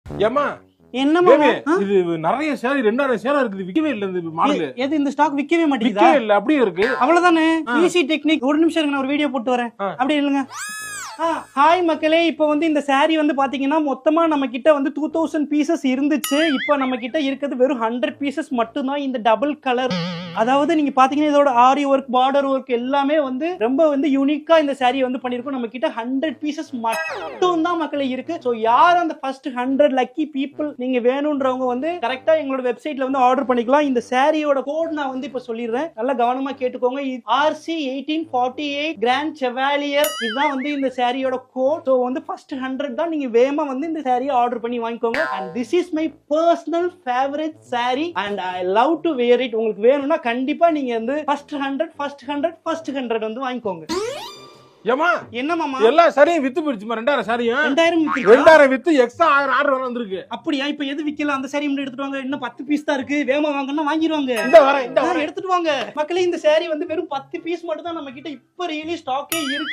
ஏமா என்னமா இது நிறைய சேரி 2000 சேரா இருக்குது, விக்கவே இல்ல இந்த மாடல். எது இந்த ஸ்டாக் விக்கவே மாட்டேங்குதா? விக்கவே இல்ல, அப்படியே இருக்கு. அவ்வளவுதானே, ஈஸி டெக்னிக். ஒரு நிமிஷம் இருங்க, நான் ஒரு வீடியோ போட்டு வரேன். அப்படி இல்லைங்க. ஹாய் மக்களே, இப்போ வந்து இந்த saree வந்து பாத்தீங்கன்னா மொத்தமா நம்ம கிட்ட வந்து 2000 பீசஸ் இருந்துச்சு. இப்போ நம்ம கிட்ட இருக்கிறது வெறும் 100 பீசஸ் மட்டும்தான். இந்த டபுள் கலர், அதாவது நீங்க பாத்தீங்கன்னா இதோட ஆரி ஒர்க், பார்டர் ஒர்க் எல்லாமே வந்து ரொம்ப வந்து யூனிக்கா இந்த saree வந்து பண்ணிருக்கோம். நம்ம கிட்ட 100 பீசஸ் மட்டும் தான் மக்களே இருக்கு. சோ யார் அந்த ஃபர்ஸ்ட் 100 லக்கி பீப்புள் நீங்க வேணும்ன்றவங்க வந்து கரெக்டா எங்களோட வெப்சைட்ல வந்து ஆர்டர் பண்ணிக்கலாம். இந்த சாரியோட கோட் நான் வந்து இப்ப சொல்லிடுறேன், நல்லா கவனமா கேட்டுக்கோங்க. RC1848 கிராண்ட் செவாலியர், இதுதான் வந்து இந்த சாரியோட கோட். சோ வந்து ஃபர்ஸ்ட் 100 தான் நீங்க வேகமா வந்து இந்த சாரியை ஆர்டர் பண்ணி வாங்கிக்கோங்க. And this is my personal favourite sari and I love to wear it. உங்களுக்கு வேணும்னா கண்டிப்பா நீங்க வந்து ஃபர்ஸ்ட் 100 வந்து வாங்கிக்கோங்க. ஏமா என்ன மாமா, எல்லா சாரியும் வித்து போயிடுச்சுமா. 2000 சாரியும் 2000 வித்து எக்ஸ்ட்ரா 1000 ஆர்டர் வர வந்திருக்கு. அப்படியா? இப்ப எது விக்கல? அந்த சாரி மட்டும் எடுத்துட்டு வாங்க. இன்னும் 10 பீஸ் தான் இருக்கு, வேகமா வாங்கன்னா வாங்கிடுவாங்க. இந்த வர எடுத்துட்டு வாங்க மக்களே. இந்த சாரி வந்து வெறும் 10 பீஸ் மட்டும் தான் நம்ம கிட்ட இப்ப ரியலி ஸ்டாக்கே இருக்கு.